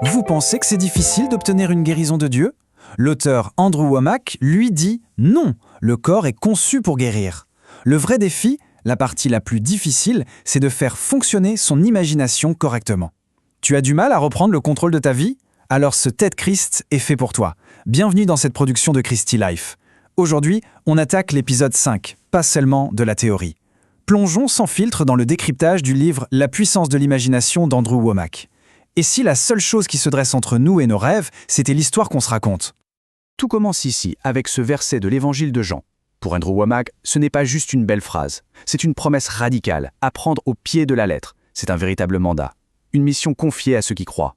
Vous pensez que c'est difficile d'obtenir une guérison de Dieu? L'auteur Andrew Wommack lui dit non, le corps est conçu pour guérir. Le vrai défi, la partie la plus difficile, c'est de faire fonctionner son imagination correctement. Tu as du mal à reprendre le contrôle de ta vie? Alors ce TED Christ est fait pour toi. Bienvenue dans cette production de Christy Life. Aujourd'hui, on attaque l'épisode 5, pas seulement de la théorie. Plongeons sans filtre dans le décryptage du livre La puissance de l'imagination d'Andrew Wommack. Et si la seule chose qui se dresse entre nous et nos rêves, c'était l'histoire qu'on se raconte? Tout commence ici avec ce verset de l'évangile de Jean. Pour Andrew Wommack, ce n'est pas juste une belle phrase, c'est une promesse radicale, à prendre au pied de la lettre. C'est un véritable mandat, une mission confiée à ceux qui croient.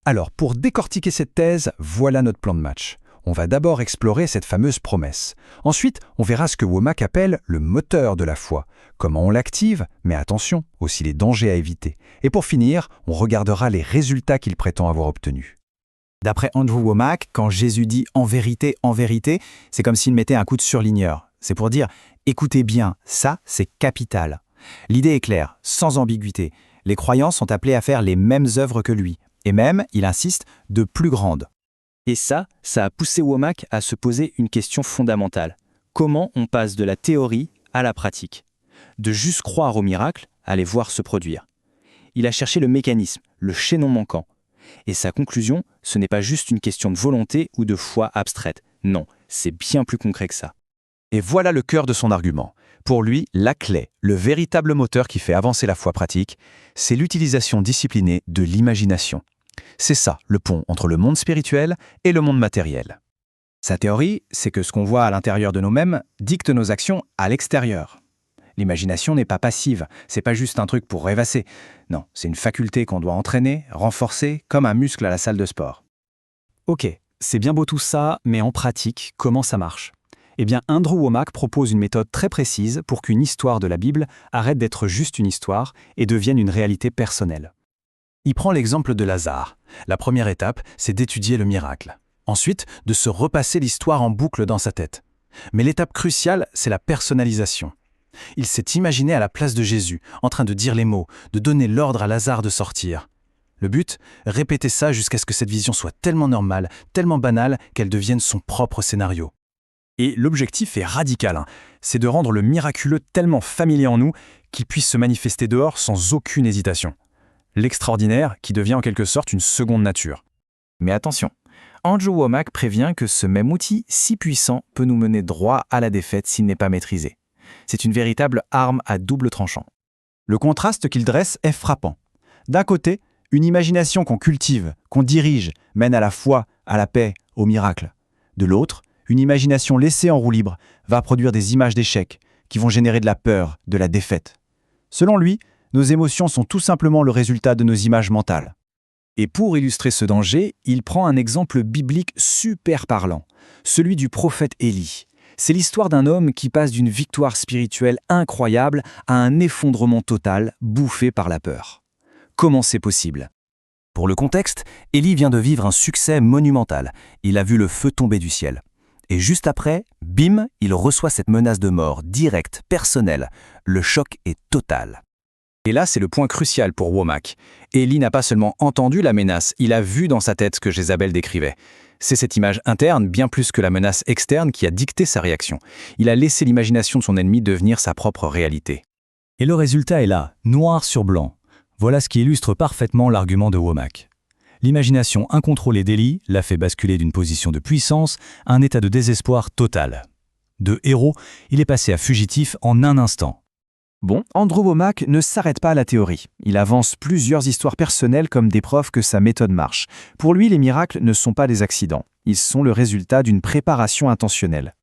Alors, pour décortiquer cette thèse, voilà notre plan de match. On va d'abord explorer cette fameuse promesse. Ensuite, on verra ce que Wommack appelle le moteur de la foi. Comment on l'active, mais attention, aussi les dangers à éviter. Et pour finir, on regardera les résultats qu'il prétend avoir obtenus. D'après Andrew Wommack, quand Jésus dit « en vérité », c'est comme s'il mettait un coup de surligneur. C'est pour dire « écoutez bien, ça, c'est capital ». L'idée est claire, sans ambiguïté. Les croyants sont appelés à faire les mêmes œuvres que lui. Et même, il insiste, de plus grandes. Et ça a poussé Wommack à se poser une question fondamentale. Comment on passe de la théorie à la pratique? De juste croire au miracle à les voir se produire. Il a cherché le mécanisme, le chaînon manquant. Et sa conclusion, ce n'est pas juste une question de volonté ou de foi abstraite. Non, c'est bien plus concret que ça. Et voilà le cœur de son argument. Pour lui, la clé, le véritable moteur qui fait avancer la foi pratique, c'est l'utilisation disciplinée de l'imagination. C'est ça, le pont entre le monde spirituel et le monde matériel. Sa théorie, c'est que ce qu'on voit à l'intérieur de nous-mêmes dicte nos actions à l'extérieur. L'imagination n'est pas passive, c'est pas juste un truc pour rêvasser. Non, c'est une faculté qu'on doit entraîner, renforcer, comme un muscle à la salle de sport. Ok, c'est bien beau tout ça, mais en pratique, comment ça marche? Eh bien, Andrew Wommack propose une méthode très précise pour qu'une histoire de la Bible arrête d'être juste une histoire et devienne une réalité personnelle. Il prend l'exemple de Lazare. La première étape, c'est d'étudier le miracle. Ensuite, de se repasser l'histoire en boucle dans sa tête. Mais l'étape cruciale, c'est la personnalisation. Il s'est imaginé à la place de Jésus, en train de dire les mots, de donner l'ordre à Lazare de sortir. Le but, répéter ça jusqu'à ce que cette vision soit tellement normale, tellement banale, qu'elle devienne son propre scénario. Et l'objectif est radical, c'est de rendre le miraculeux tellement familier en nous qu'il puisse se manifester dehors sans aucune hésitation. L'extraordinaire qui devient en quelque sorte une seconde nature. Mais attention, Andrew Wommack prévient que ce même outil si puissant peut nous mener droit à la défaite s'il n'est pas maîtrisé. C'est une véritable arme à double tranchant. Le contraste qu'il dresse est frappant. D'un côté, une imagination qu'on cultive, qu'on dirige, mène à la foi, à la paix, au miracle. De l'autre, une imagination laissée en roue libre va produire des images d'échecs qui vont générer de la peur, de la défaite. Selon lui, nos émotions sont tout simplement le résultat de nos images mentales. Et pour illustrer ce danger, il prend un exemple biblique super parlant, celui du prophète Élie. C'est l'histoire d'un homme qui passe d'une victoire spirituelle incroyable à un effondrement total, bouffé par la peur. Comment c'est possible? Pour le contexte, Élie vient de vivre un succès monumental. Il a vu le feu tomber du ciel. Et juste après, bim, il reçoit cette menace de mort directe, personnelle. Le choc est total. Et là, c'est le point crucial pour Wommack. Élie n'a pas seulement entendu la menace, il a vu dans sa tête ce que Jézabel décrivait. C'est cette image interne, bien plus que la menace externe, qui a dicté sa réaction. Il a laissé l'imagination de son ennemi devenir sa propre réalité. Et le résultat est là, noir sur blanc. Voilà ce qui illustre parfaitement l'argument de Wommack. L'imagination incontrôlée d'Élie l'a fait basculer d'une position de puissance à un état de désespoir total. De héros, il est passé à fugitif en un instant. Bon, Andrew Wommack ne s'arrête pas à la théorie. Il avance plusieurs histoires personnelles comme des preuves que sa méthode marche. Pour lui, les miracles ne sont pas des accidents. Ils sont le résultat d'une préparation intentionnelle.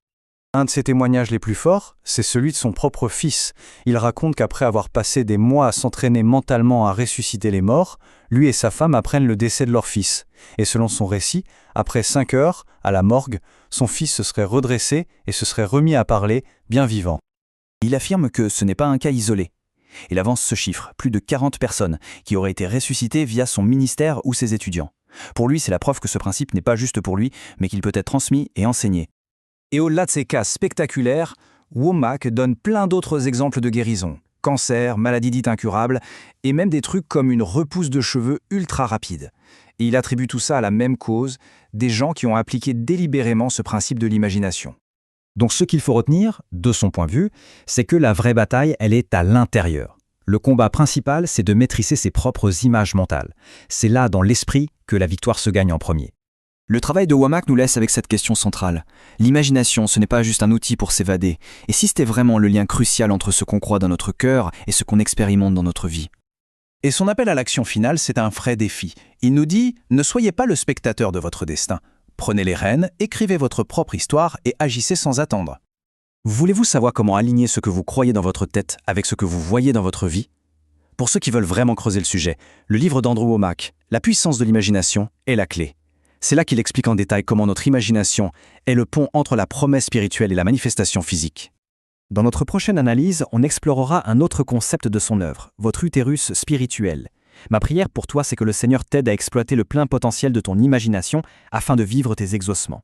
Un de ses témoignages les plus forts, c'est celui de son propre fils. Il raconte qu'après avoir passé des mois à s'entraîner mentalement à ressusciter les morts, lui et sa femme apprennent le décès de leur fils. Et selon son récit, après 5 heures, à la morgue, son fils se serait redressé et se serait remis à parler, bien vivant. Il affirme que ce n'est pas un cas isolé. Il avance ce chiffre, plus de 40 personnes, qui auraient été ressuscitées via son ministère ou ses étudiants. Pour lui, c'est la preuve que ce principe n'est pas juste pour lui, mais qu'il peut être transmis et enseigné. Et au-delà de ces cas spectaculaires, Wommack donne plein d'autres exemples de guérison. cancer, maladie dite incurable, et même des trucs comme une repousse de cheveux ultra rapide. Et il attribue tout ça à la même cause, des gens qui ont appliqué délibérément ce principe de l'imagination. Donc ce qu'il faut retenir, de son point de vue, c'est que la vraie bataille, elle est à l'intérieur. Le combat principal, c'est de maîtriser ses propres images mentales. C'est là, dans l'esprit, que la victoire se gagne en premier. Le travail de Womack nous laisse avec cette question centrale. L'imagination, ce n'est pas juste un outil pour s'évader. Et si c'était vraiment le lien crucial entre ce qu'on croit dans notre cœur et ce qu'on expérimente dans notre vie? Et son appel à l'action finale, c'est un vrai défi. Il nous dit « Ne soyez pas le spectateur de votre destin. Prenez les rênes, écrivez votre propre histoire et agissez sans attendre. » Voulez-vous savoir comment aligner ce que vous croyez dans votre tête avec ce que vous voyez dans votre vie? Pour ceux qui veulent vraiment creuser le sujet, le livre d'Andrew Womack, La puissance de l'imagination, est la clé. C'est là qu'il explique en détail comment notre imagination est le pont entre la promesse spirituelle et la manifestation physique. Dans notre prochaine analyse, on explorera un autre concept de son œuvre, votre utérus spirituel. Ma prière pour toi, c'est que le Seigneur t'aide à exploiter le plein potentiel de ton imagination afin de vivre tes exaucements.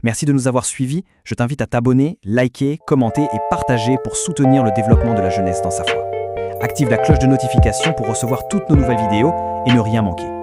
Merci de nous avoir suivis, je t'invite à t'abonner, liker, commenter et partager pour soutenir le développement de la jeunesse dans sa foi. Active la cloche de notification pour recevoir toutes nos nouvelles vidéos et ne rien manquer.